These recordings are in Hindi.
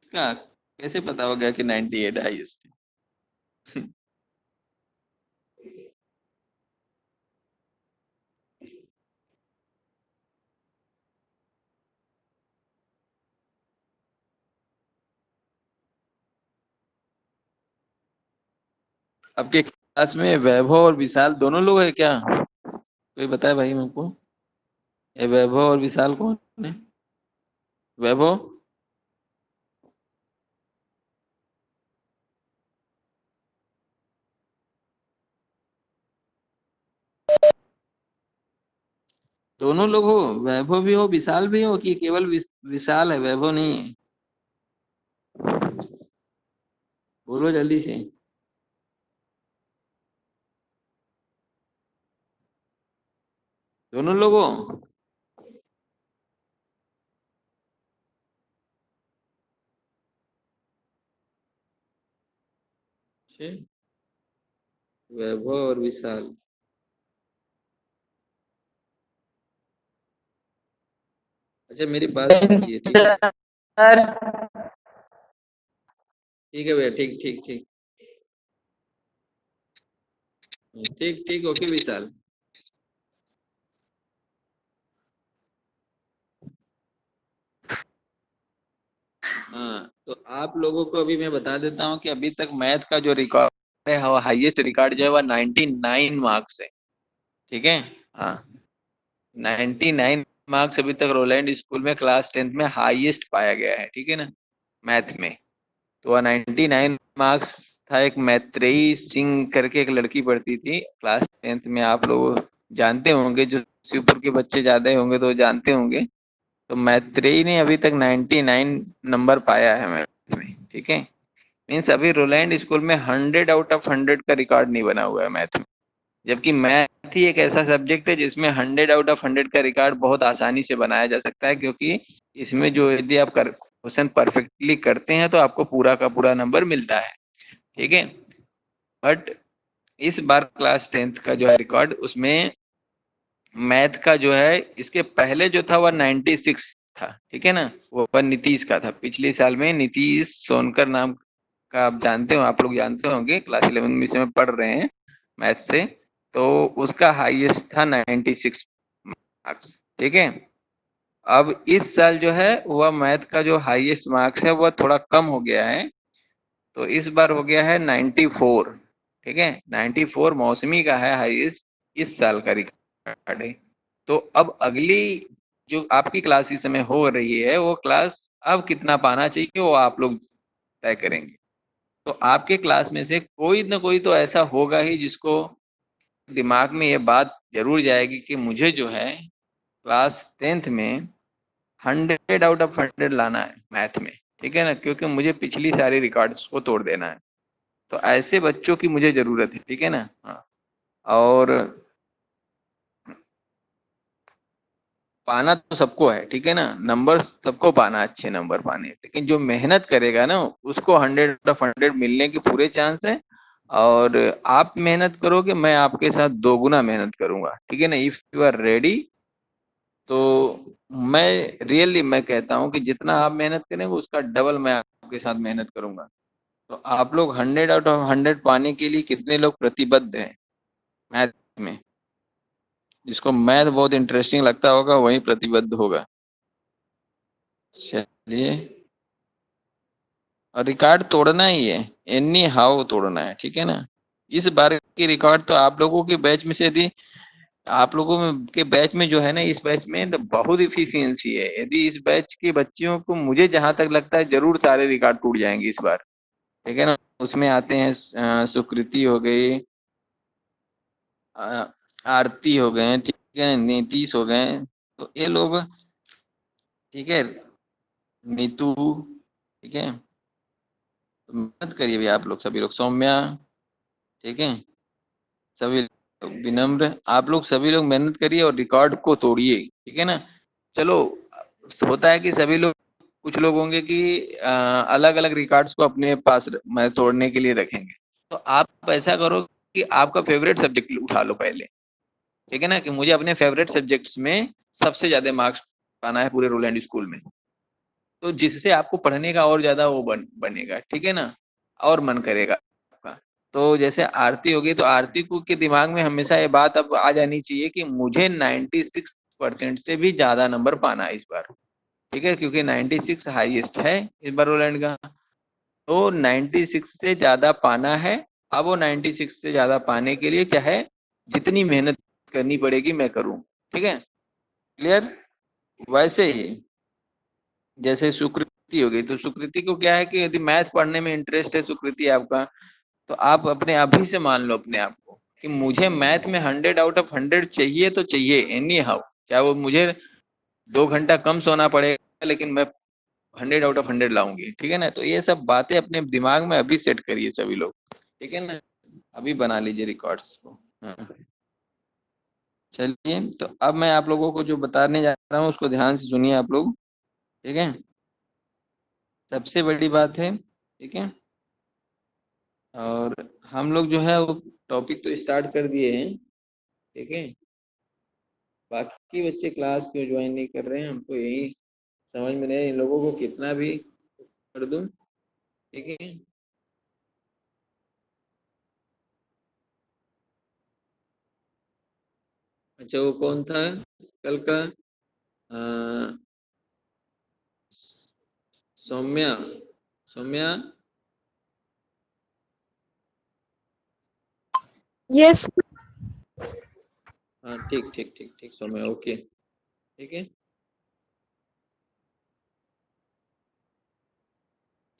इसका कैसे पता हो गया कि 98 हाईएस्ट है? आपके क्लास में वैभव और विशाल दोनों लोग हैं क्या? कोई बताए भाई मेरे को। ये वैभव और विशाल कौन है? वैभव। दोनों लोग हो? वैभव भी हो विशाल भी हो कि केवल विशाल है, वैभव नहीं है? बोलो जल्दी से। दोनों लोग हो? छे, वैभव और विशाल। अच्छा मेरी बात सुनिए, ठीक है? सर। ठीक है भैया, ठीक ठीक ठीक। ठीक ठीक, ओके विशाल। हाँ तो आप लोगों को अभी मैं बता देता हूँ कि अभी तक मैथ का जो रिकॉर्ड है, हाईएस्ट रिकॉर्ड जो है वह 99 मार्क्स है। ठीक है। हाँ, 99 मार्क्स अभी तक रोलैंड स्कूल में क्लास 10th में हाईएस्ट पाया गया है, ठीक है ना, मैथ में। तो वह 99 मार्क्स था। एक मैत्रेयी सिंह करके एक लड़की पढ़ती थी क्लास 10th में, आप लोग जानते होंगे, जो शिवपुर के बच्चे ज्यादा होंगे तो जानते होंगे। तो मैत्रेयी ने अभी तक 99 नंबर पाया है मैथ में, ठीक है। मीन्स अभी रोलैंड स्कूल में 100 आउट ऑफ 100 का रिकॉर्ड नहीं बना हुआ है मैथ में। जबकि मैथ ही एक ऐसा सब्जेक्ट है जिसमें 100 आउट ऑफ 100 का रिकॉर्ड बहुत आसानी से बनाया जा सकता है, क्योंकि इसमें जो यदि आप क्वेश्चन परफेक्टली करते हैं तो आपको पूरा का पूरा नंबर मिलता है, ठीक है। बट इस बार क्लास 10th का जो है रिकॉर्ड, उसमें मैथ का जो है, इसके पहले जो था वह 96 था, ठीक है ना। वो नीतीश का था, पिछले साल में नीतीश सोनकर नाम का, आप जानते हो, आप लोग जानते होंगे, क्लास 11 में इसमें पढ़ रहे हैं मैथ से। तो उसका हाईएस्ट था 96 मार्क्स, ठीक है। अब इस साल जो है वह मैथ का जो हाईएस्ट मार्क्स है वह थोड़ा कम हो गया है। तो इस बार हो गया है 94, ठीक है। 94 मौसमी का है हाईएस्ट इस साल का रिकॉर्ड है। तो अब अगली जो आपकी क्लास इस समय हो रही है, वो क्लास अब कितना पाना चाहिए वो आप लोग तय करेंगे। तो आपके क्लास में से कोई ना कोई तो ऐसा होगा ही जिसको दिमाग में ये बात जरूर जाएगी कि मुझे जो है क्लास 10th में 100 आउट ऑफ 100 लाना है मैथ में, ठीक है ना, क्योंकि मुझे पिछली सारी रिकॉर्ड्स को तोड़ देना है। तो ऐसे बच्चों की मुझे जरूरत है, ठीक है ना। हाँ, और पाना तो सबको है, ठीक है ना, नंबर सबको पाना, अच्छे नंबर पाने हैं। लेकिन जो मेहनत करेगा ना उसको 100 आउट ऑफ 100 मिलने के पूरे चांस है। और आप मेहनत करोगे, मैं आपके साथ दोगुना मेहनत करूंगा, ठीक है ना, इफ यू आर रेडी। तो मैं रियली मैं कहता हूँ कि जितना आप मेहनत करेंगे उसका डबल मैं आपके साथ मेहनत करूंगा। तो आप लोग 100 आउट ऑफ 100 पाने के लिए कितने लोग प्रतिबद्ध हैं मैथ में? जिसको मैथ बहुत इंटरेस्टिंग लगता होगा वही प्रतिबद्ध होगा। चलिए, और रिकॉर्ड तोड़ना ही है, एनी हाउ तोड़ना है, ठीक है ना। इस बार की रिकॉर्ड तो आप लोगों के बैच में से, यदि आप लोगों में के बैच में जो है ना, इस बैच में तो बहुत इफिशियंसी है। यदि इस बैच के बच्चियों को, मुझे जहां तक लगता है, जरूर सारे रिकॉर्ड टूट जाएंगे इस बार, ठीक है ना। उसमें आते हैं सुकृति हो गई, अ, आरती हो गए, ठीक है, नीतीश हो गए, तो ये लोग, ठीक है, नीतू, ठीक है। तो मत करिए भैया, आप लोग सभी लोग, सौम्या, ठीक है, सभी लोग विनम्र, आप लोग सभी लोग मेहनत करिए और रिकॉर्ड को तोड़िए, ठीक है ना। चलो, होता है कि सभी लोग, कुछ लोग होंगे कि अलग अलग रिकॉर्ड्स को अपने पास मैं तोड़ने के लिए रखेंगे। तो आप ऐसा करो कि आपका फेवरेट सब्जेक्ट उठा लो पहले, ठीक है ना, कि मुझे अपने फेवरेट सब्जेक्ट्स में सबसे ज्यादा मार्क्स पाना है पूरे रोलैंड स्कूल में। तो जिससे आपको पढ़ने का और ज्यादा वो बनेगा, ठीक है ना, और मन करेगा आपका। तो जैसे आरती होगी, तो आरती को के दिमाग में हमेशा ये बात अब आ जानी चाहिए कि मुझे 96% से भी ज्यादा नंबर पाना है इस बार, ठीक है, क्योंकि 96 हाईएस्ट है इस बार रोलैंड का। तो 96 से ज्यादा पाना है। अब वो 96 से ज्यादा पाने के लिए चाहे जितनी मेहनत करनी पड़ेगी मैं करूँ, ठीक है, क्लियर। वैसे ही जैसे सुकृति हो गई, तो सुकृति को क्या है कि यदि मैथ पढ़ने में इंटरेस्ट है सुकृति आपका, तो आप अपने अभी से मान लो अपने आप को कि मुझे मैथ में 100 आउट ऑफ 100 चाहिए, तो चाहिए एनी हाउ, चाहे वो मुझे 2 घंटा कम सोना पड़ेगा, लेकिन मैं 100 आउट ऑफ 100 लाऊंगी, ठीक है ना। तो ये सब बातें अपने दिमाग में अभी सेट करिए सभी लोग, ठीक है ना, अभी बना लीजिए रिकॉर्ड्स को। हाँ। चलिए, तो अब मैं आप लोगों को जो बताने जा रहा हूँ उसको ध्यान से सुनिए आप लोग, ठीक है। सबसे बड़ी बात है, ठीक है, और हम लोग जो है वो टॉपिक तो स्टार्ट कर दिए हैं, ठीक है। बाकी बच्चे क्लास क्यों ज्वाइन नहीं कर रहे हैं, हमको यही समझ में नहीं, इन लोगों को कितना भी कर दूं, ठीक है। अच्छा, वो कौन था कल का? अ, सौम्या, सौम्या। यस। हाँ, ठीक ठीक ठीक ठीक, सौम्या, ओके, ठीक है।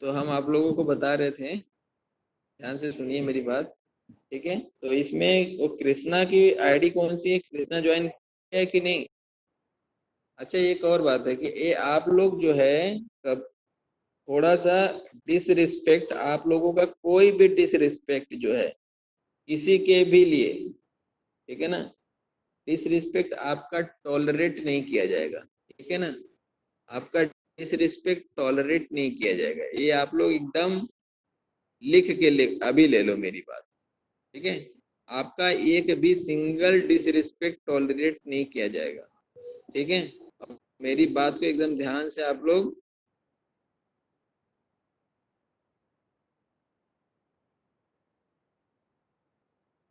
तो हम आप लोगों को बता रहे थे, ध्यान से सुनिए मेरी बात, ठीक है। तो इसमें वो कृष्णा की आईडी कौन सी है, कृष्णा ज्वाइन है कि नहीं? अच्छा, एक और बात है कि ये आप लोग जो है, कब थोड़ा सा डिसरिस्पेक्ट, आप लोगों का कोई भी डिसरिस्पेक्ट जो है किसी के भी लिए, ठीक है ना, डिसरिस्पेक्ट आपका टॉलरेट नहीं किया जाएगा, ठीक है ना। आपका डिसरिस्पेक्ट टॉलरेट नहीं किया जाएगा, ये आप लोग एकदम लिख के अभी ले लो मेरी बात, ठीक है। आपका एक भी सिंगल डिसरिस्पेक्ट टॉलरेट नहीं किया जाएगा, ठीक है। अब मेरी बात को एकदम ध्यान से आप लोग,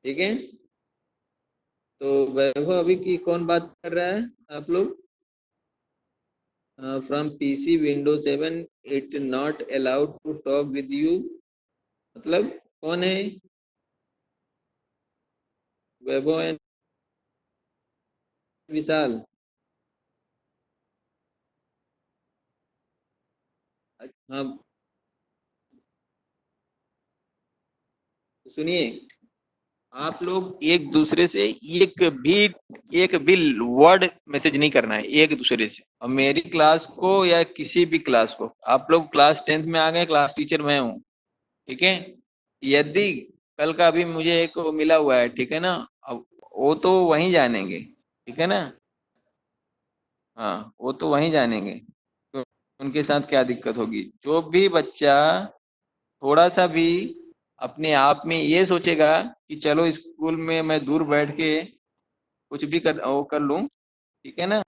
ठीक है। तो वैभव, अभी की कौन बात कर रहा है आप लोग? From PC window 7, it not allowed to talk with you, मतलब कौन है? वैभव एंड विशाल? हाँ, सुनिए, आप लोग एक दूसरे से भी एक भी वर्ड मैसेज नहीं करना है एक दूसरे से, और मेरी क्लास को या किसी भी क्लास को, आप लोग क्लास 10th में आ गए, क्लास टीचर मैं हूँ, ठीक है। यदि कल का अभी मुझे एक वो मिला हुआ है, ठीक है ना, अब वो तो वहीं जानेंगे, ठीक है ना। हाँ, वो तो वहीं जानेंगे, तो उनके साथ क्या दिक्कत होगी। जो भी बच्चा थोड़ा सा भी अपने आप में ये सोचेगा कि चलो स्कूल में मैं दूर बैठ के कुछ भी कर लूँ, ठीक है ना,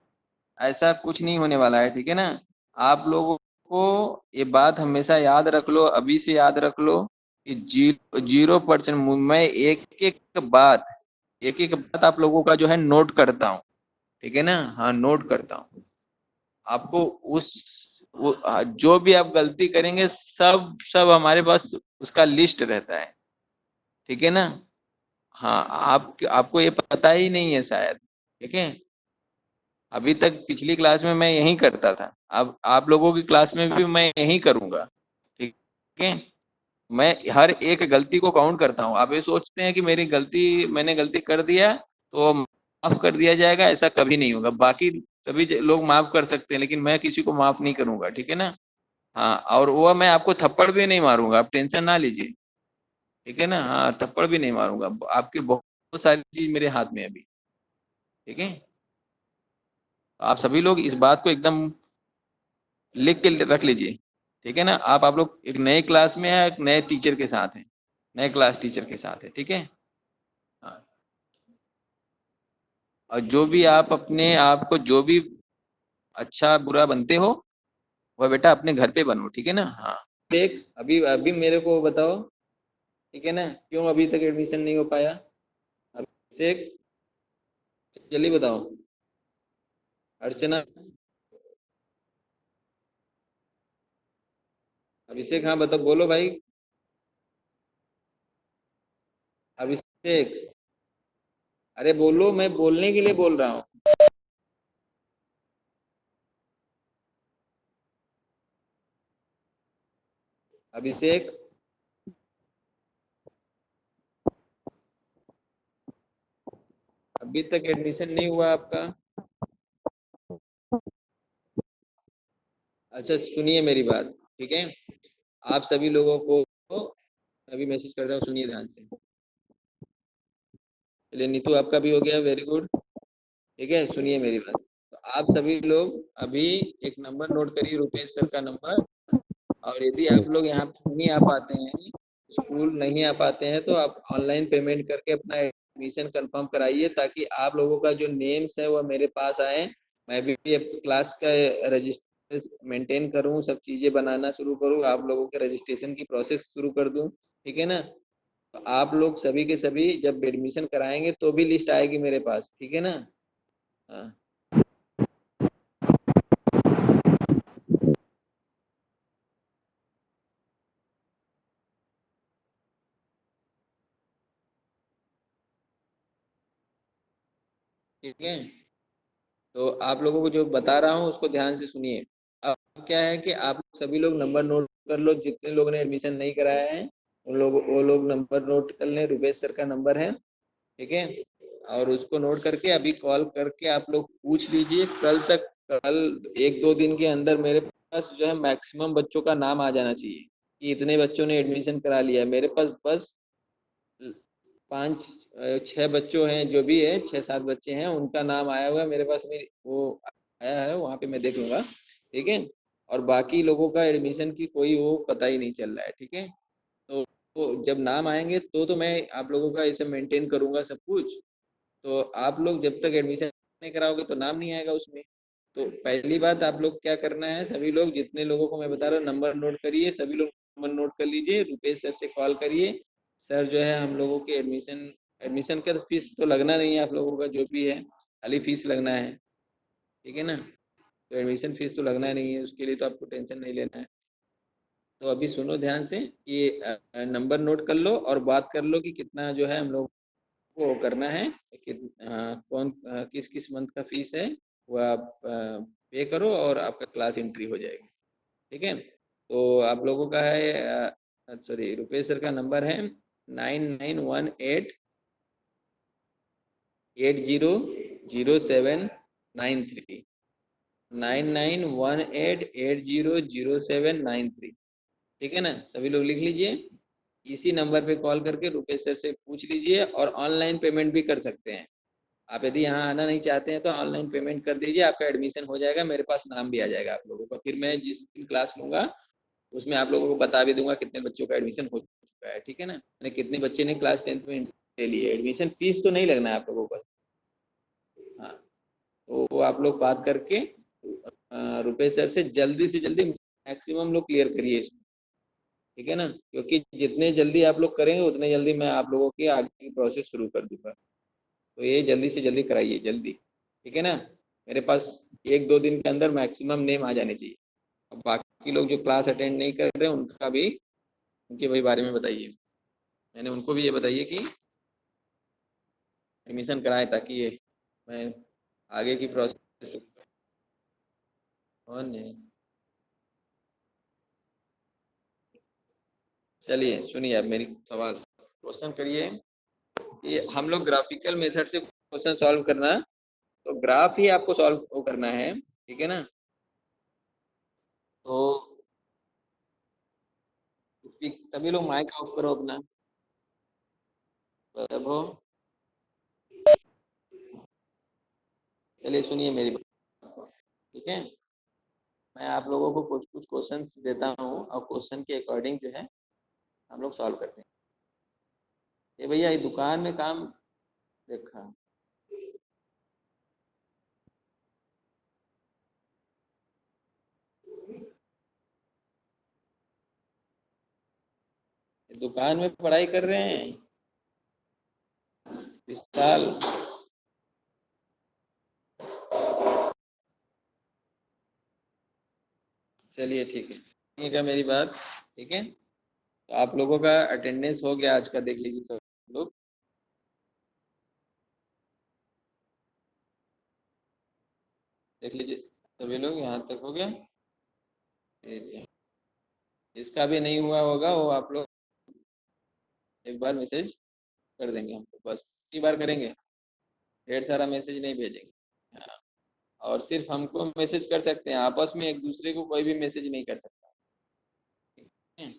ऐसा कुछ नहीं होने वाला है, ठीक है ना। आप लोगों को ये बात हमेशा याद रख लो, अभी से याद रख लो कि 0% मैं एक एक बात आप लोगों का जो है नोट करता हूँ, ठीक है ना, हाँ नोट करता हूँ। आपको जो भी आप गलती करेंगे, सब सब हमारे पास उसका लिस्ट रहता है, ठीक है ना। हाँ, आपको ये पता ही नहीं है शायद, ठीक है। अभी तक पिछली क्लास में मैं यही करता था, अब आप लोगों की क्लास में भी मैं यही करूंगा, ठीक है। मैं हर एक गलती को काउंट करता हूँ। आप ये सोचते हैं कि मैंने गलती कर दिया तो माफ कर दिया जाएगा, ऐसा कभी नहीं होगा। बाकी सभी लोग माफ कर सकते हैं, लेकिन मैं किसी को माफ नहीं करूंगा, ठीक है ना। हाँ, और वो मैं आपको थप्पड़ भी नहीं मारूंगा, आप टेंशन ना लीजिए, ठीक है ना। हाँ, थप्पड़ भी नहीं मारूंगा, आपकी बहुत सारी चीज मेरे हाथ में है अभी, ठीक है। आप सभी लोग इस बात को एकदम लिख के रख लीजिए, ठीक है ना। आप लोग एक नए क्लास में है, एक नए टीचर के साथ हैं, नए क्लास टीचर के साथ है, ठीक है। हाँ, और जो भी आप अपने आप को जो भी अच्छा बुरा बनते हो, वह बेटा अपने घर पे बनो, ठीक है ना। हाँ, देख अभी अभी मेरे को बताओ, ठीक है ना, क्यों अभी तक एडमिशन नहीं हो पाया। अभिषेक, जल्दी बताओ। अर्चना, अभिषेक, हाँ बताओ, बोलो भाई। अभिषेक, अरे बोलो, मैं बोलने के लिए बोल रहा हूँ। अभिषेक, अभी तक एडमिशन नहीं हुआ आपका। अच्छा सुनिए मेरी बात, ठीक है। आप सभी लोगों को अभी मैसेज करता हूँ, सुनिए ध्यान से। चलिए नीतू, आपका भी हो गया, वेरी गुड। ठीक है, सुनिए मेरी बात। तो आप सभी लोग अभी एक नंबर नोट करिए, रुपेश सर का नंबर। और यदि आप लोग यहाँ पे नहीं आ पाते हैं, स्कूल नहीं आ पाते हैं, तो आप ऑनलाइन पेमेंट करके अपना एडमिशन कंफर्म कराइए, ताकि आप लोगों का जो नेम्स है वह मेरे पास आए। मैं भी क्लास का रजिस्टर मेंटेन करूँ, सब चीज़ें बनाना शुरू करूँ, आप लोगों के रजिस्ट्रेशन की प्रोसेस शुरू कर दूँ, ठीक है ना। तो आप लोग सभी के सभी जब एडमिशन कराएंगे तो भी लिस्ट आएगी मेरे पास, ठीक है ना। हाँ, ठीक है। तो आप लोगों को जो बता रहा हूँ उसको ध्यान से सुनिए। अब क्या है कि आप सभी लोग नंबर नोट कर लो, जितने लोगों ने एडमिशन नहीं कराया है उन लोग, वो लोग नंबर नोट कर लें। रुपेश सर का नंबर है, ठीक है। और उसको नोट करके अभी कॉल करके आप लोग पूछ लीजिए। कल तक, कल एक दो दिन के अंदर मेरे पास जो है मैक्सिमम बच्चों का नाम आ जाना चाहिए कि इतने बच्चों ने एडमिशन करा लिया है। मेरे पास बस पाँच छह बच्चों हैं, जो भी है, छह सात बच्चे हैं, उनका नाम आया हुआ है मेरे पास में, वो आया है वहाँ पे, मैं देख लूंगा, ठीक है। और बाकी लोगों का एडमिशन की कोई वो पता ही नहीं चल रहा है, ठीक है। तो जब नाम आएंगे तो मैं आप लोगों का इसे मेंटेन करूंगा सब कुछ। तो आप लोग जब तक एडमिशन नहीं कराओगे तो नाम नहीं आएगा उसमें। तो पहली बात, आप लोग क्या करना है, सभी लोग जितने लोगों को मैं बता रहा हूँ नंबर नोट करिए, सभी लोग नंबर नोट कर लीजिए, रुपेश सर से कॉल करिए। सर जो है हम लोगों के एडमिशन, एडमिशन का तो फीस तो लगना नहीं है आप लोगों का, जो भी है खाली फीस लगना है, ठीक है ना। तो एडमिशन फीस तो लगना नहीं है, उसके लिए तो आपको टेंशन नहीं लेना है। तो अभी सुनो ध्यान से कि नंबर नोट कर लो और बात कर लो कि कितना जो है हम लोग को करना है कि कौन किस किस मंथ का फीस है, वो आप पे करो और आपका क्लास एंट्री हो जाएगी, ठीक है। तो आप लोगों का है, सॉरी, रुपेश सर का नंबर है 9918800793, 9918800793, ठीक है ना। सभी लोग लिख लीजिए। इसी नंबर पे कॉल करके रुपेश सर से पूछ लीजिए, और ऑनलाइन पेमेंट भी कर सकते हैं। आप यदि यहाँ आना नहीं चाहते हैं तो ऑनलाइन पेमेंट कर दीजिए, आपका एडमिशन हो जाएगा, मेरे पास नाम भी आ जाएगा आप लोगों का। फिर मैं जिस दिन क्लास लूंगा उसमें आप लोगों को बता भी दूंगा कितने बच्चों का एडमिशन हो चुका है, ठीक है ना, यानी कितने बच्चे ने क्लास 10th में ले लिए। एडमिशन फीस तो नहीं लगना है आप लोगों को। हाँ, तो वो आप लोग बात करके रुपेश सर से जल्दी मैक्सिमम लोग क्लियर करिए इसको, ठीक है ना, क्योंकि जितने जल्दी आप लोग करेंगे उतने जल्दी मैं आप लोगों की आगे की प्रोसेस शुरू कर दूंगा। तो ये जल्दी से जल्दी कराइए, जल्दी, ठीक है ना। मेरे पास एक दो दिन के अंदर मैक्सिमम नेम आ जाने चाहिए। अब बाकी लोग जो क्लास अटेंड नहीं कर रहे हैं उनका भी, उनके भाई बारे में बताइए, मैंने उनको भी ये बताइए कि एडमिशन कराएं, ताकि ये मैं आगे की प्रोसेस। और नहीं, चलिए सुनिए अब मेरी सवाल, क्वेश्चन करिए। ये हम लोग ग्राफिकल मेथड से क्वेश्चन सॉल्व करना, तो ग्राफ ही आपको सॉल्व करना है, ठीक है ना। तो सभी लोग माइक ऑफ करो अपना। वैभव, चलिए सुनिए मेरी बात को, ठीक है। मैं आप लोगों को कुछ कुछ क्वेश्चन देता हूँ और क्वेश्चन के अकॉर्डिंग जो है हम लोग सॉल्व करते हैं। ये भैया ये दुकान में काम देखा, दुकान में पढ़ाई कर रहे हैं इस साल? चलिए ठीक है, ठीक है मेरी बात। ठीक है, तो आप लोगों का अटेंडेंस हो गया आज का, देख लीजिए सब लोग। देख लीजिए सभी लोग, यहाँ तक हो गया। जिसका भी नहीं हुआ होगा वो आप लोग एक बार मैसेज कर देंगे हमको, बस इतनी बार करेंगे, ढेर सारा मैसेज नहीं भेजेंगे। हाँ, और सिर्फ हमको मैसेज कर सकते हैं, आपस में एक दूसरे को कोई भी मैसेज नहीं कर सकता। ठीक है?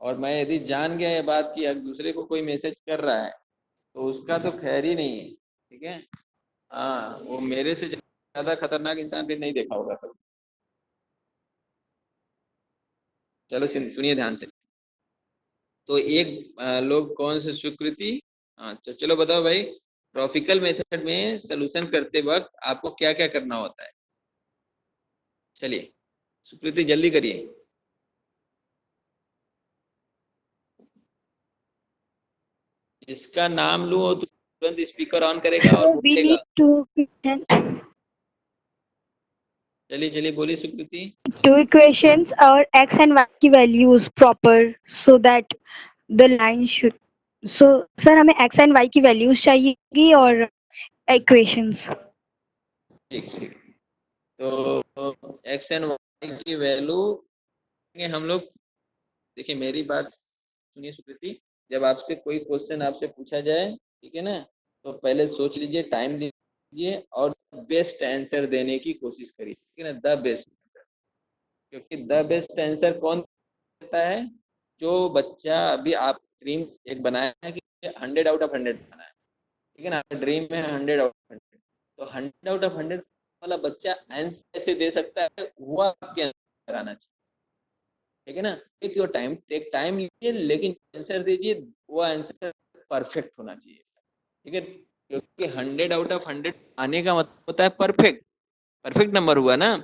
और मैं यदि जान गया ये बात कि एक दूसरे को कोई मैसेज कर रहा है तो उसका तो खैर ही नहीं है। ठीक है, हाँ, वो मेरे से ज्यादा खतरनाक इंसान फिर नहीं देखा होगा कभी। चलो सुनिए ध्यान से। तो एक लोग कौन से स्वीकृति, हाँ तो चलो बताओ भाई, ट्रॉपिकल मेथड में सॉल्यूशन करते वक्त आपको क्या क्या करना होता है? चलिए स्वीकृति जल्दी करिए। इसका नाम लूं और तुरंत स्पीकर ऑन करेगा और So we बोलेगा। need two चलिए चलिए बोलिए स्वीकृति। equations or x and y की values proper so that the line should. So sir हमें x and y की values चाहिएगी और equations. ठीक ठीक, तो एक्स एंड वाई की वैल्यू हम लोग, देखिए मेरी बात सुनिए सुकृति। जब आपसे कोई क्वेश्चन आपसे पूछा जाए, ठीक है ना, तो पहले सोच लीजिए, टाइम लीजिए और बेस्ट आंसर देने की कोशिश करिए। ठीक है ना, द बेस्ट। क्योंकि द बेस्ट आंसर कौन देता है? जो बच्चा अभी आप ड्रीम एक बनाया है कि 100 आउट ऑफ 100 बनाना है, ठीक है ना, ड्रीम में 100 आउट ऑफ 100, तो 100 आउट ऑफ 100 वाला बच्चा आंसर कैसे दे सकता है, वो आपके अंदर आना चाहिए। ठीक है ना, take your time, take time लीजिए, लेकिन आंसर दीजिए, वो आंसर परफेक्ट होना चाहिए। ठीक है, क्योंकि 100 आउट ऑफ 100 आने का मतलब होता है परफेक्ट। परफेक्ट नंबर हुआ ना,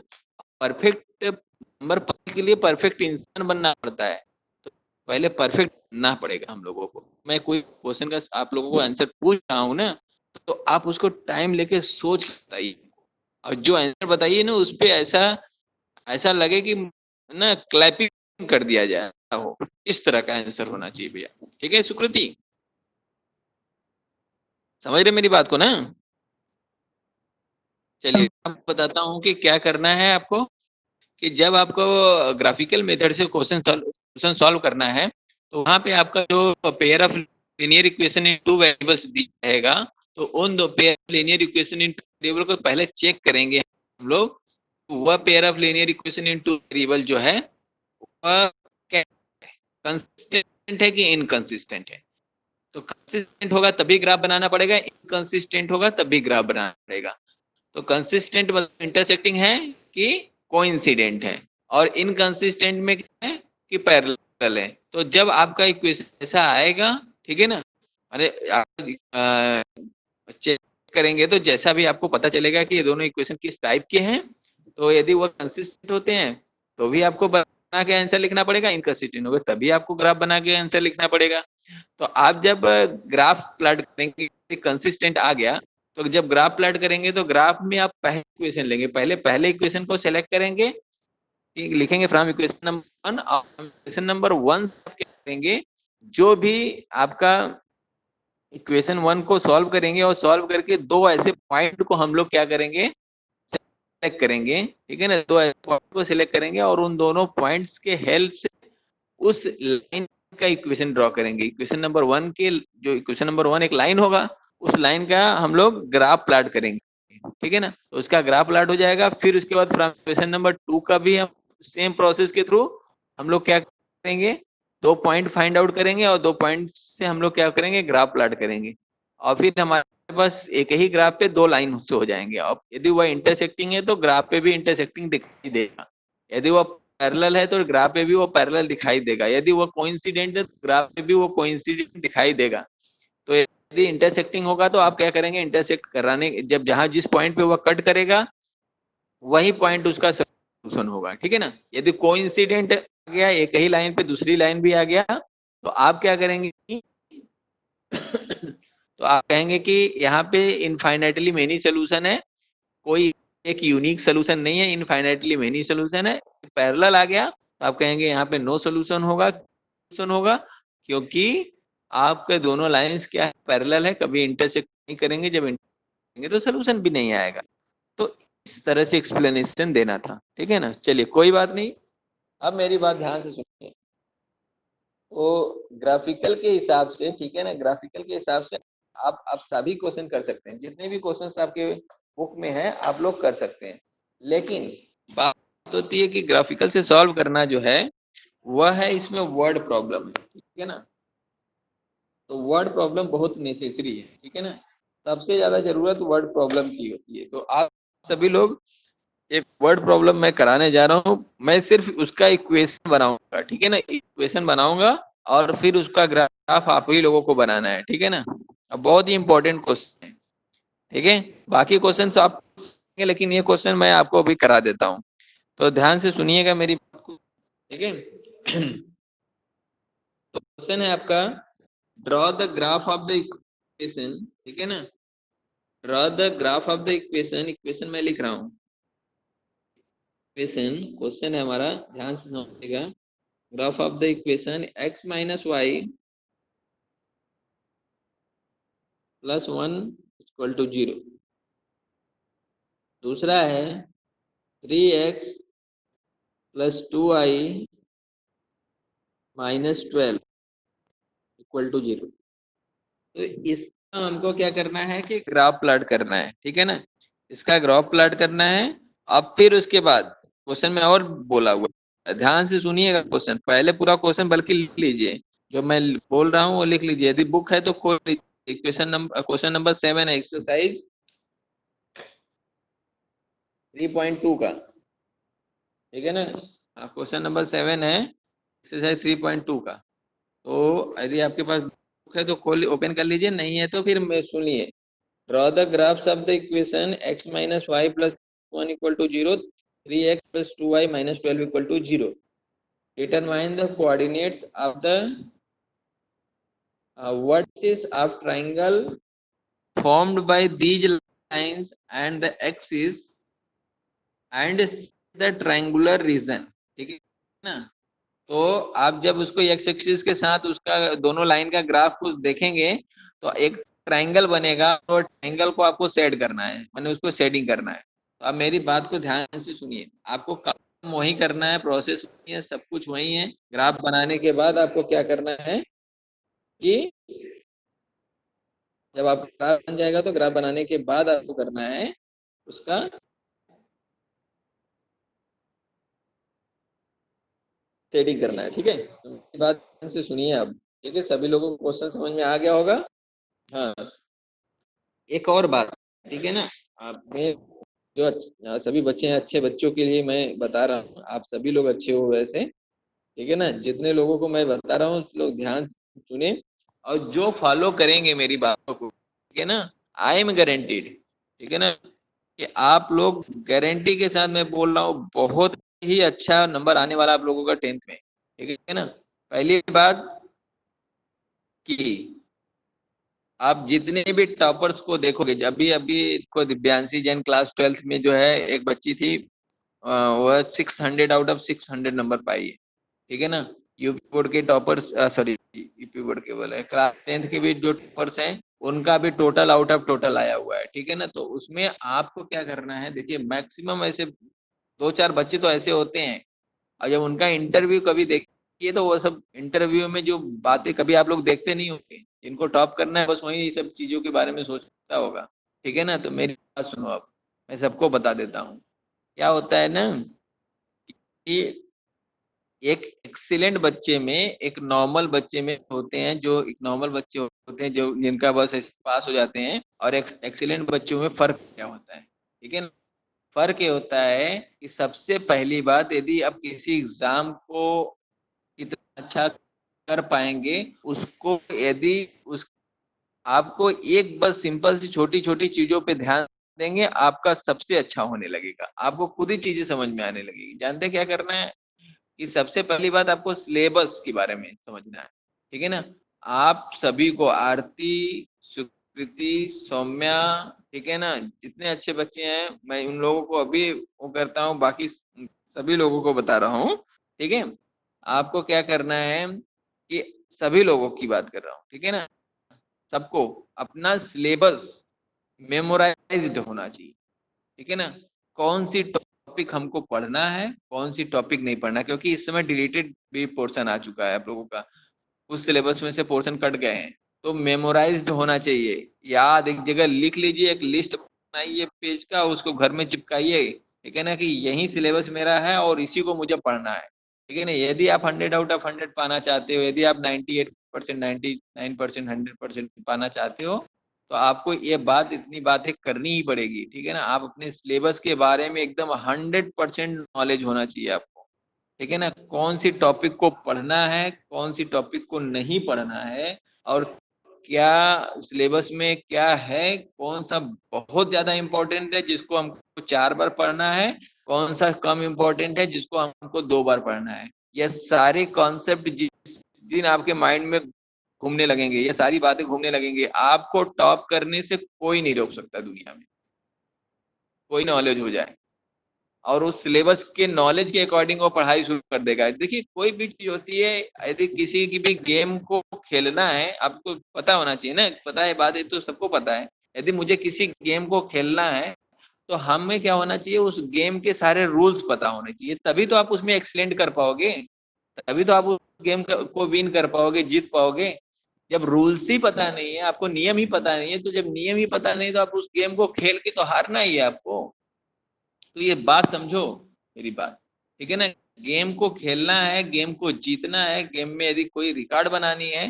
परफेक्ट नंबर पाने के लिए परफेक्ट इंसान बनना पड़ता है। तो पहले परफेक्ट बनना पड़ेगा हम लोगों को। मैं कोई क्वेश्चन का आप लोगों को आंसर पूछ रहा हूँ ना, तो आप उसको टाइम लेके सोच के बताइए, और जो आंसर बताइए ना उस पे ऐसा ऐसा लगे कि ना क्लैपिंग कर दिया जाए हो, इस तरह का आंसर होना चाहिए भैया। ठीक है सुकृति, समझ रहे मेरी बात को ना? चलिए अब बताता हूँ कि क्या करना है आपको। कि जब आपको ग्राफिकल मेथड से क्वेश्चन सॉल्व करना है, तो वहां पे आपका जो pair of linear equation in two variables दिया रहेगा, तो उन दो pair linear equation in two variable को पहले चेक करेंगे हम लोग। वह pair of linear equation in two variable जो है वह कंसिस्टेंट है कि इनकंसिस्टेंट है। तो कंसिस्टेंट होगा तभी ग्राफ बनाना पड़ेगा, इनकंसिस्टेंट होगा तभी ग्राफ बनाना पड़ेगा। तो कंसिस्टेंट मतलब इंटरसेक्टिंग है कि कोइंसिडेंट है, और इनकंसिस्टेंट में क्या है कि पैरेलल है। तो जब आपका इक्वेशन ऐसा आएगा, ठीक है ना, अरे चेक करेंगे तो जैसा भी आपको पता चलेगा कि ये दोनों इक्वेशन किस टाइप के हैं, तो यदि वो कंसिस्टेंट होते हैं तो भी आपको बना के आंसर लिखना पड़ेगा, इनकंसिस्टेंट हो गए तभी आपको ग्राफ बना के आंसर लिखना पड़ेगा। तो आप जब ग्राफ प्लॉट करेंगे, कंसिस्टेंट आ गया, तो जब ग्राफ प्लॉट करेंगे तो ग्राफ में आप पहले इक्वेशन लेंगे, पहले पहले इक्वेशन को सेलेक्ट करेंगे, लिखेंगे फ्रॉम इक्वेशन नंबर 1, और इक्वेशन नंबर 1 करेंगे। जो भी आपका इक्वेशन 1 को सॉल्व करेंगे, और सॉल्व करके दो ऐसे पॉइंट को हम लोग क्या करेंगे, सेलेक्ट करेंगे। ठीक है ना, दो ऐसे पॉइंट को सिलेक्ट करेंगे और उन दोनों पॉइंट्स के हेल्प से उस लाइन का इक्वेशन ड्रॉ करेंगे। इक्वेशन नंबर 1 के, जो इक्वेशन नंबर 1 एक लाइन होगा, उस लाइन का हम लोग ग्राफ प्लॉट करेंगे। ठीक है ना, तो उसका ग्राफ प्लॉट हो जाएगा। फिर उसके बाद फ्रॉम इक्वेशन नंबर 2 का भी हम सेम प्रोसेस के थ्रू हम लोग क्या करेंगे, दो पॉइंट फाइंड आउट करेंगे, और दो पॉइंट से हम लोग क्या करेंगे, ग्राफ प्लॉट करेंगे। और फिर हमारे पास एक ही ग्राफ पे दो लाइन से हो जाएंगे। अब यदि वह इंटरसेक्टिंग है तो ग्राफ पे भी इंटरसेक्टिंग दिखाई देगा, यदि वो पैरेलल है तो ग्राफ पे भी वो पैरेलल दिखाई देगा, यदि वो कोइंसिडेंट है तो ग्राफ पे भी वो कोइंसिडेंट दिखाई देगा। तो यदि इंटरसेक्टिंग होगा तो आप क्या करेंगे, इंटरसेक्ट कराने जब जहां जिस पॉइंट पे वो कट करेगा वही पॉइंट उसका सोल्यूशन होगा। ठीक है ना, यदि कोइंसिडेंट गया, एक ही लाइन पे दूसरी लाइन भी आ गया, तो आप क्या करेंगे तो आप कहेंगे कि यहाँ पे इनफाइनाइटली मेनी सोल्यूशन है, कोई एक यूनिक सोल्यूशन नहीं है, इनफाइनाइटली मेनी सोल्यूशन है। पैरेलल आ गया तो आप कहेंगे यहाँ पे नो सोल्यूशन होगा, सोल्यूशन होगा, क्योंकि आपके दोनों लाइंस क्या है, पैरेलल है, कभी इंटरसेक्ट नहीं करेंगे, जब इंटरसेक्ट तो सोल्यूशन भी नहीं आएगा। तो इस तरह से एक्सप्लेनेशन देना था, ठीक है ना। चलिए कोई बात नहीं, अब मेरी बात ध्यान से सुनिए। तो ग्राफिकल के हिसाब से, ठीक है ना, ग्राफिकल के हिसाब से आप सभी क्वेश्चन कर सकते हैं, जितने भी क्वेश्चंस आपके बुक में है आप लोग कर सकते हैं। लेकिन बात होती है कि ग्राफिकल से सॉल्व करना जो है वह है, इसमें वर्ड प्रॉब्लम है, ठीक है ना। तो वर्ड प्रॉब्लम बहुत नेसेसरी है, ठीक है ना। सबसे ज्यादा जरूरत वर्ड प्रॉब्लम की होती है। तो आप सभी लोग, एक वर्ड प्रॉब्लम मैं कराने जा रहा हूँ, मैं सिर्फ उसका इक्वेशन बनाऊंगा, ठीक है ना, इक्वेशन बनाऊंगा और फिर उसका ग्राफ आप ही लोगों को बनाना है, ठीक है ना। अब बहुत ही इंपॉर्टेंट क्वेश्चन है, ठीक है। बाकी क्वेश्चन आप पूछेंगे, लेकिन ये क्वेश्चन मैं आपको अभी करा देता हूँ, तो ध्यान से सुनिएगा मेरी बात को, ठीक है। तो क्वेश्चन है आपका, draw the graph of the equation, ठीक है ना। Draw the graph of the equation, equation मैं लिख रहा हूँ, इक्वेशन क्वेश्चन है हमारा, ध्यान से समझिएगा। Graph of the equation x minus Y plus 1 equal to 0। दूसरा है 3x plus 2y minus 12 equal to 0। तो इसका हमको क्या करना है कि ग्राफ प्लॉट करना है, ठीक है ना। इसका ग्राफ प्लॉट करना है। अब फिर उसके बाद क्वेश्चन में और बोला हुआ है, ध्यान से सुनिएगा क्वेश्चन, पहले पूरा क्वेश्चन बल्कि लिख लीजिए, जो मैं बोल रहा हूँ वो लिख लीजिए, यदि बुक है तो खोल लीजिए। क्वेश्चन नंबर 7 है, एक्सरसाइज 3.2 का, ठीक है ना। क्वेश्चन नंबर 7 है, एक्सरसाइज 3.2 का। तो यदि आपके पास बुक है तो खोल ओपन कर लीजिए, नहीं है तो फिर मैं सुनिए। Draw the graphs of the equation x minus Y plus 1 equal to 0, 3x plus 2y minus 12 equal to 0। Determine the coordinates of the vertices of triangle formed by these lines and the axis and the triangular region, ठीक है ना। तो आप जब उसको एक्स एक्सिस के साथ उसका दोनों लाइन का ग्राफ को देखेंगे तो एक ट्रायंगल बनेगा, और ट्रायंगल को आपको सेट करना है, मैंने उसको सेटिंग करना है। तो आप मेरी बात को ध्यान से सुनिए, आपको काम वही करना है, प्रोसेस वही है, सब कुछ वही है। ग्राफ बनाने के बाद आपको क्या करना है कि जब आप ग्राफ बन जाएगा तो ग्राफ बनाने के बाद आपको करना है उसका सेटिंग करना है, ठीक है। तो मेरी बात ध्यान से सुनिए अब, ठीक है, सभी लोगों को क्वेश्चन समझ में आ गया होगा। हाँ, एक और बात, ठीक है ना, आप मैं जो सभी बच्चे हैं, अच्छे बच्चों के लिए मैं बता रहा हूँ, आप सभी लोग अच्छे हो वैसे, ठीक है ना। जितने लोगों को मैं बता रहा हूँ लोग ध्यान से सुने, और जो फॉलो करेंगे मेरी बातों को, ठीक है ना, आई एम गारंटीड, ठीक है ना, कि आप लोग गारंटी के साथ मैं बोल रहा हूँ बहुत ही अच्छा नंबर आने वाला आप लोगों का 10th में, ठीक है ना। पहली बात कि आप जितने भी टॉपर्स को देखोगे, जब भी अभी को दिव्यांशी जैन क्लास 12th में जो है एक बच्ची थी, वह 600 आउट ऑफ 600 नंबर पाई है, ठीक है ना। यूपी बोर्ड के टॉपर्स, सॉरी यूपी बोर्ड के बोले, क्लास 10th के भी जो टॉपर्स हैं उनका भी टोटल आउट ऑफ टोटल आया हुआ है, ठीक है ना। तो उसमें आपको क्या करना है, देखिए मैक्सिमम ऐसे दो चार बच्चे तो ऐसे होते हैं, और जब उनका इंटरव्यू कभी देखिए तो वो सब इंटरव्यू में जो बातें कभी आप लोग देखते नहीं होंगे, इनको टॉप करना है बस वही सब चीजों के बारे में सोचता होगा, ठीक है ना। तो मेरी बात सुनो, आप मैं सबको बता देता हूँ क्या होता है ना, कि एक एक्सीलेंट बच्चे में, एक नॉर्मल बच्चे में होते हैं, जो एक नॉर्मल बच्चे होते हैं जो जिनका बस ऐसे पास हो जाते हैं, और एक्सीलेंट बच्चों में फर्क क्या होता है, ठीक है ना। फर्क ये होता है कि सबसे पहली बात, यदि आप किसी एग्जाम को कितना अच्छा कर पाएंगे, उसको यदि उस आपको एक बस सिंपल सी छोटी छोटी चीजों पे ध्यान देंगे, आपका सबसे अच्छा होने लगेगा, आपको खुद ही चीजें समझ में आने लगेगी। जानते हैं क्या करना है कि सबसे पहली बात आपको सिलेबस के बारे में समझना है, ठीक है ना। आप सभी को, आरती, सुकृति, सौम्या, ठीक है ना, जितने अच्छे बच्चे हैं मैं उन लोगों को अभी वो करता हूँ, बाकी सभी लोगों को बता रहा हूँ, ठीक है। आपको क्या करना है कि सभी लोगों की बात कर रहा हूँ, ठीक है ना, सबको अपना सिलेबस मेमोराइज्ड होना चाहिए, ठीक है ना। कौन सी टॉपिक हमको पढ़ना है, कौन सी टॉपिक नहीं पढ़ना, क्योंकि इस समय डिलीटेड भी पोर्शन आ चुका है आप लोगों का, उस सिलेबस में से पोर्शन कट गए हैं, तो मेमोराइज्ड होना चाहिए। याद एक जगह लिख लीजिए, एक लिस्ट बनाइए पेज का, उसको घर में चिपकाइए, ठीक है ना, कि यही सिलेबस मेरा है और इसी को मुझे पढ़ना है, ठीक है ना। यदि आप 100 आउट ऑफ 100 पाना चाहते हो, यदि आप 98%, 99%, 100% पाना चाहते हो, तो आपको ये बात, इतनी बातें करनी ही पड़ेगी, ठीक है ना। आप अपने सिलेबस के बारे में एकदम 100% नॉलेज होना चाहिए आपको, ठीक है ना। कौन सी टॉपिक को पढ़ना है, कौन सी टॉपिक को नहीं पढ़ना है, और क्या सिलेबस में क्या है, कौन सा बहुत ज्यादा इम्पोर्टेंट है जिसको हमको 4 बार पढ़ना है, कौन सा कम इम्पोर्टेंट है जिसको हमको 2 बार पढ़ना है। ये सारे कॉन्सेप्ट जिस दिन आपके माइंड में घूमने लगेंगे, ये सारी बातें घूमने लगेंगे, आपको टॉप करने से कोई नहीं रोक सकता दुनिया में, कोई नॉलेज हो जाए, और उस सिलेबस के नॉलेज के अकॉर्डिंग वो पढ़ाई शुरू कर देगा। देखिए कोई भी चीज होती है, यदि किसी की भी गेम को खेलना है, आपको पता होना चाहिए ना, पता है बात, ये तो सबको पता है। यदि मुझे किसी गेम को खेलना है, तो हमें क्या होना चाहिए, उस गेम के सारे रूल्स पता होने चाहिए, तभी तो आप उसमें एक्सलेंट कर पाओगे, तभी तो आप उस गेम को विन कर पाओगे, जीत पाओगे। जब रूल्स ही पता नहीं है, आपको नियम ही पता नहीं है, तो जब नियम ही पता नहीं, तो आप उस गेम को खेल के तो हारना ही है आपको। तो ये बात समझो मेरी बात, ठीक है ना। गेम को खेलना है, गेम को जीतना है, गेम में यदि कोई रिकॉर्ड बनानी है,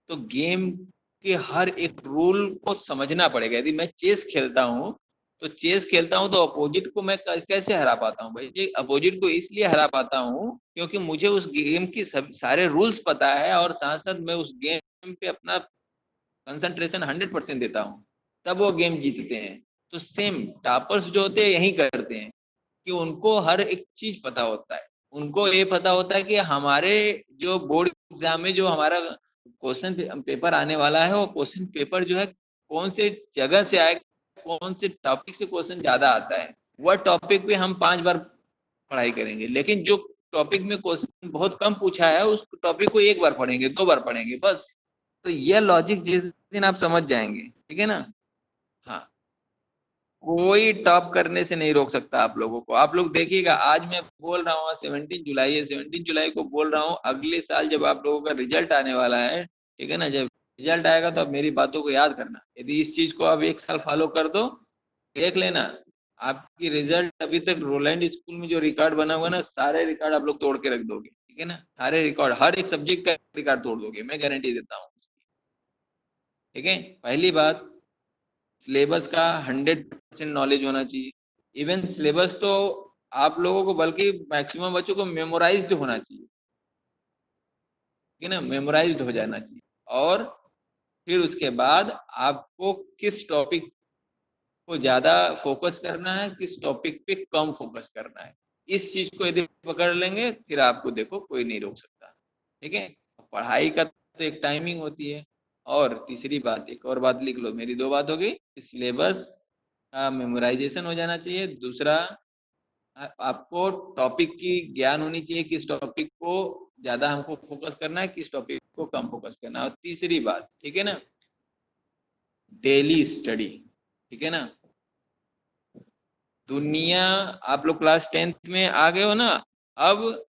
तो गेम के हर एक रूल को समझना पड़ेगा। यदि मैं चेस खेलता हूँ, तो चेस खेलता हूँ तो अपोजिट को मैं कैसे हरा पाता हूँ भाई जी, अपोजिट को इसलिए हरा पाता हूँ क्योंकि मुझे उस गेम की सब सारे रूल्स पता है, और साथ साथ मैं उस गेम पे अपना कंसंट्रेशन 100% देता हूँ, तब वो गेम जीतते हैं। तो सेम टॉपर्स जो होते हैं यही करते हैं, कि उनको हर एक चीज पता होता है, उनको ये पता होता है कि हमारे जो बोर्ड एग्जाम में जो हमारा क्वेश्चन पेपर आने वाला है, वो क्वेश्चन पेपर जो है कौन से जगह से आए, कौन से टॉपिक से क्वेश्चन ज्यादा आता है, वह टॉपिक पे हम 5 बार पढ़ाई करेंगे। लेकिन जो टॉपिक में क्वेश्चन बहुत कम पूछा है, उस टॉपिक को 1 बार पढ़ेंगे, 2 बार पढ़ेंगे बस। तो यह लॉजिक जिस दिन आप समझ जाएंगे, ठीक है ना, हाँ, कोई टॉप करने से नहीं रोक सकता आप लोगों को। आप लोग देखिएगा, आज मैं बोल रहा हूँ 17 जुलाई है, 17 जुलाई को बोल रहा हूँ, अगले साल जब आप लोगों का रिजल्ट आने वाला है, ठीक है ना, जब रिजल्ट आएगा तो आप मेरी बातों को याद करना। यदि इस चीज को आप 1 साल फॉलो कर दो, देख लेना, आपकी रिजल्ट अभी तक रोलैंड स्कूल में जो रिकॉर्ड बना हुआ ना, सारे रिकॉर्ड आप लोग तोड़ के रख दोगे, ठीक है ना, सारे रिकॉर्ड, हर एक सब्जेक्ट का रिकॉर्ड तोड़ दोगे, मैं गारंटी देता हूँ, ठीक है। पहली बात, सिलेबस का 100% नॉलेज होना चाहिए। इवन सिलेबस तो आप लोगों को, बल्कि मैक्सिमम बच्चों को मेमोराइज्ड होना चाहिए, ठीक है ना, मेमोराइज्ड हो जाना चाहिए। और फिर उसके बाद आपको किस टॉपिक को ज्यादा फोकस करना है, किस टॉपिक पे कम फोकस करना है, इस चीज को यदि पकड़ लेंगे, फिर आपको देखो कोई नहीं रोक सकता, ठीक है। पढ़ाई का तो एक टाइमिंग होती है। और तीसरी बात, एक और बात लिख लो, मेरी 2 बात हो गई, सिलेबस का मेमोराइजेशन हो जाना चाहिए। दूसरा, आपको टॉपिक की ज्ञान होनी चाहिए, किस टॉपिक को ज्यादा हमको फोकस करना है, किस टॉपिक को कम फोकस करना है। और तीसरी बात, ठीक है ना, डेली स्टडी, ठीक है ना। दुनिया, आप लोग क्लास 10th में आ गए हो ना, अब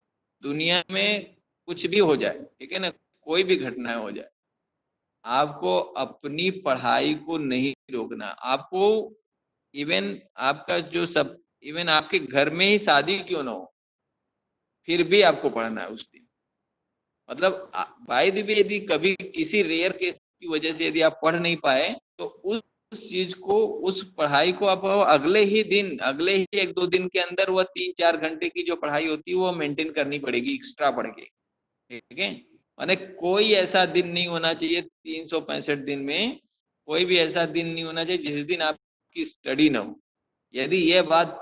दुनिया में कुछ भी हो जाए, ठीक है ना, कोई भी घटना हो जाए, आपको अपनी पढ़ाई को नहीं रोकना। आपको इवन आपका जो सब, इवन आपके घर में ही शादी क्यों ना हो, फिर भी आपको पढ़ना है उस दिन। मतलब बाय द वे, यदि कभी किसी रेयर केस की वजह से यदि आप पढ़ नहीं पाए, तो उस चीज को, उस पढ़ाई को आप अगले ही दिन, अगले ही 1-2 दिन के अंदर, वह 3-4 घंटे की जो पढ़ाई होती है वो मेंटेन करनी पड़ेगी एक्स्ट्रा पढ़ के, ठीक है। माने कोई ऐसा दिन नहीं होना चाहिए 365 दिन में, कोई भी ऐसा दिन नहीं होना चाहिए जिस दिन आपकी स्टडी ना हो। यदि ये बात,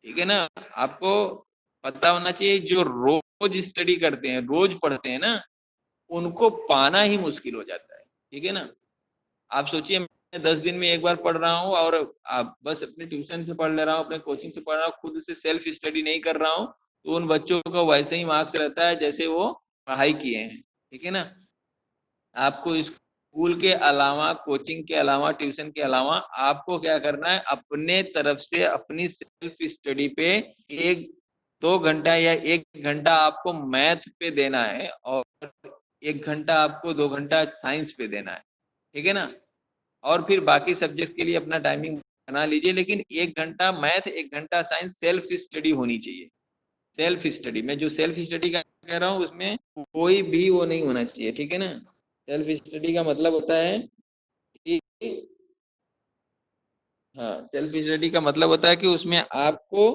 ठीक है ना, आपको पता होना चाहिए, जो रोज रोज स्टडी करते हैं, रोज पढ़ते हैं ना, उनको पाना ही मुश्किल हो जाता है। ठीक है ना। आप सोचिए, मैं 10 दिन में एक बार पढ़ रहा हूँ और आप बस अपने ट्यूशन से पढ़ ले रहा हूँ, अपने कोचिंग से पढ़ रहा हूँ, खुद से सेल्फ स्टडी नहीं कर रहा हूँ, तो उन बच्चों का वैसे ही मार्क्स रहता है जैसे वो पढ़ाई किए हैं। ठीक है ना। आपको स्कूल के अलावा, कोचिंग के अलावा, ट्यूशन के अलावा आपको क्या करना है, अपने तरफ से अपनी सेल्फ स्टडी पे 1-2 घंटा या 1 घंटा आपको मैथ पे देना है, और 1 घंटा आपको 2 घंटा साइंस पे देना है। ठीक है ना। और फिर बाकी सब्जेक्ट के लिए अपना टाइमिंग बना लीजिए, लेकिन 1 घंटा मैथ, 1 घंटा साइंस सेल्फ स्टडी होनी चाहिए। सेल्फ स्टडी, मैं जो सेल्फ स्टडी का कह रहा हूँ उसमें कोई भी वो नहीं होना चाहिए। ठीक है ना। सेल्फ स्टडी का मतलब होता है कि, हाँ, सेल्फ स्टडी का मतलब होता है कि उसमें आपको,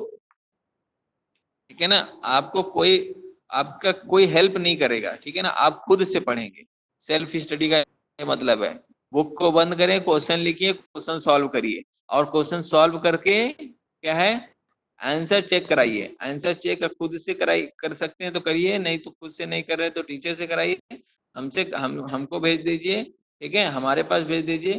ठीक है ना, आपको कोई, आपका कोई हेल्प नहीं करेगा। ठीक है ना। आप खुद से पढ़ेंगे। सेल्फ स्टडी का ये मतलब है, बुक को बंद करें, क्वेश्चन लिखिए, क्वेश्चन सॉल्व करिए, और क्वेश्चन सॉल्व करके क्या है, आंसर चेक कराइए। आंसर चेक खुद से कराई कर सकते हैं तो करिए, नहीं तो खुद से नहीं कर रहे तो टीचर से कराइए, हमको भेज दीजिए। ठीक है, हमारे पास भेज दीजिए।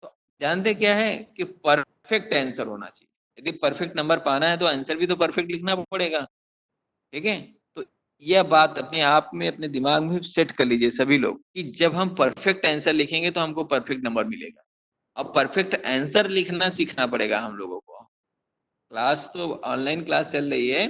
तो जानते क्या है कि परफेक्ट आंसर होना चाहिए। यदि परफेक्ट नंबर पाना है तो आंसर भी तो परफेक्ट लिखना पड़ेगा। ठीक है। तो यह बात अपने आप में, अपने दिमाग में सेट कर लीजिए सभी लोग, कि जब हम परफेक्ट आंसर लिखेंगे तो हमको परफेक्ट नंबर मिलेगा। अब परफेक्ट आंसर लिखना सीखना पड़ेगा हम लोगों को। क्लास तो ऑनलाइन क्लास चल रही है,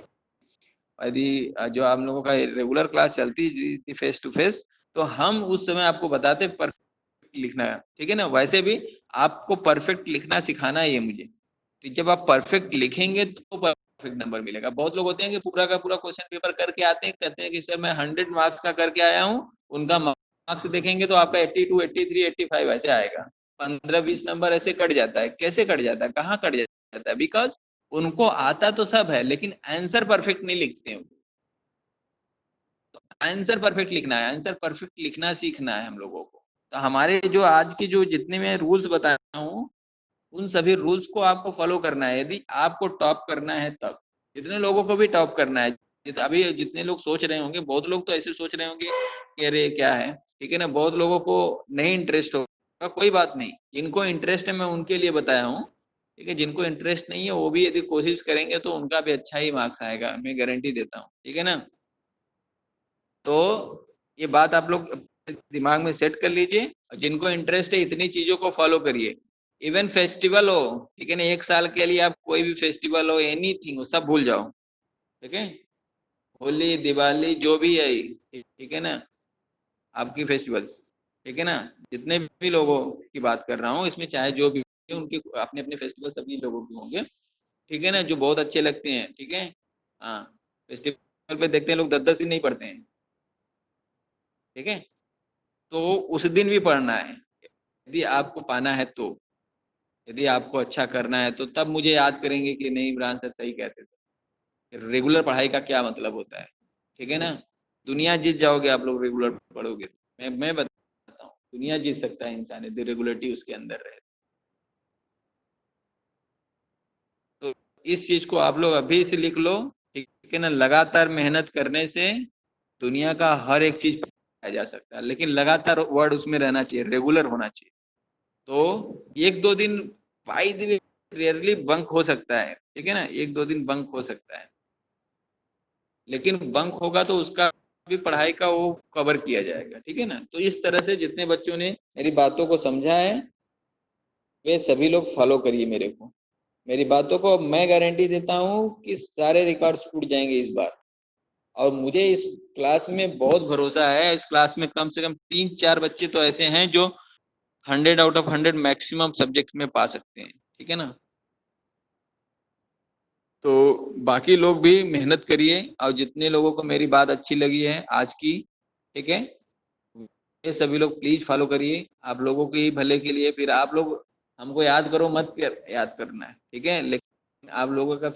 यदि जो हम लोगों का रेगुलर क्लास चलती थी फेस टू फेस, तो हम उस समय आपको बताते परफेक्ट लिखना है। ठीक है ना। वैसे भी आपको परफेक्ट लिखना सिखाना है ये मुझे। तो जब आप परफेक्ट लिखेंगे तो परफेक्ट नंबर मिलेगा। बहुत लोग होते हैं कि पूरा का पूरा क्वेश्चन पेपर करके आते हैं, कहते हैं कि सर मैं 100 मार्क्स का करके आया हूँ, उनका मार्क्स देखेंगे तो आपका 82, 83, 85 ऐसे आएगा। 15-20 नंबर ऐसे कट जाता है। कैसे कट जाता है, कहाँ कट जाता है? बिकॉज उनको आता तो सब है, लेकिन आंसर परफेक्ट नहीं लिखते हैं। आंसर परफेक्ट लिखना है, आंसर परफेक्ट लिखना सीखना है हम लोगों को। तो हमारे जो आज के जो जितने मैं रूल्स बता रहा हूँ, उन सभी रूल्स को आपको फॉलो करना है, यदि आपको टॉप करना है तब। जितने लोगों को भी टॉप करना है, अभी जितने लोग सोच रहे होंगे, बहुत लोग तो ऐसे सोच रहे होंगे कि अरे क्या है, ठीक है ना, बहुत लोगों को नहीं इंटरेस्ट होगा, कोई बात नहीं, जिनको इंटरेस्ट है मैं उनके लिए बताया हूँ। ठीक है, जिनको इंटरेस्ट नहीं है वो भी यदि कोशिश करेंगे तो उनका भी अच्छा ही मार्क्स आएगा, मैं गारंटी देता हूँ। ठीक है ना। तो ये बात आप लोग अपने दिमाग में सेट कर लीजिए, और जिनको इंटरेस्ट है इतनी चीजों को फॉलो करिए। इवन फेस्टिवल हो, ठीक है ना, 1 साल के लिए आप कोई भी फेस्टिवल हो, एनीथिंग हो, सब भूल जाओ। ठीक है। होली, दिवाली, जो भी है, ठीक है ना, आपकी फेस्टिवल्स, ठीक है ना, जितने भी लोगों की बात कर रहा हूँ इसमें, चाहे जो भी हो, उनके अपने अपने फेस्टिवल सभी लोगों के होंगे। ठीक है ना, जो बहुत अच्छे लगते हैं। ठीक है। हाँ, फेस्टिवल पे देखते हैं लोग 10-10 दिन नहीं पढ़ते हैं। ठीक है। तो उस दिन भी पढ़ना है, यदि आपको पाना है तो। यदि आपको अच्छा करना है तो तब मुझे याद करेंगे कि नहीं, इमरान सर सही कहते थे, रेगुलर पढ़ाई का क्या मतलब होता है। ठीक है ना। दुनिया जीत जाओगे आप लोग रेगुलर पढ़ोगे तो। मैं बताता हूँ, दुनिया जीत सकता है इंसान यदि रेगुलरिटी उसके अंदर रहे। तो इस चीज को आप लोग अभी से लिख लो। ठीक है ना। लगातार मेहनत करने से दुनिया का हर एक चीज पाया जा सकता है, लेकिन लगातार वर्ड उसमें रहना चाहिए, रेगुलर होना चाहिए। तो 1-2 दिन by the way rarely bunk हो सकता है। ठीक है ना, 1-2 दिन बंक हो सकता है, लेकिन बंक होगा तो उसका भी पढ़ाई का वो कवर किया जाएगा। ठीक है ना। तो इस तरह से जितने बच्चों ने मेरी बातों को समझा है, वे सभी लोग फॉलो करिए मेरे को, मेरी बातों को। मैं गारंटी देता हूँ कि सारे रिकॉर्ड्स टूट जाएंगे इस बार। और मुझे इस क्लास में बहुत भरोसा है। इस क्लास में कम से कम 3-4 बच्चे तो ऐसे हैं जो 100 आउट ऑफ 100 मैक्सिमम सब्जेक्ट में पा सकते हैं। ठीक है ना। तो बाकी लोग भी मेहनत करिए, और जितने लोगों को मेरी बात अच्छी लगी है आज की, ठीक है, ये सभी लोग प्लीज फॉलो करिए, आप लोगों के ही भले के लिए। फिर आप लोग हमको याद करो मत, कर याद करना है, ठीक है, लेकिन आप लोगों का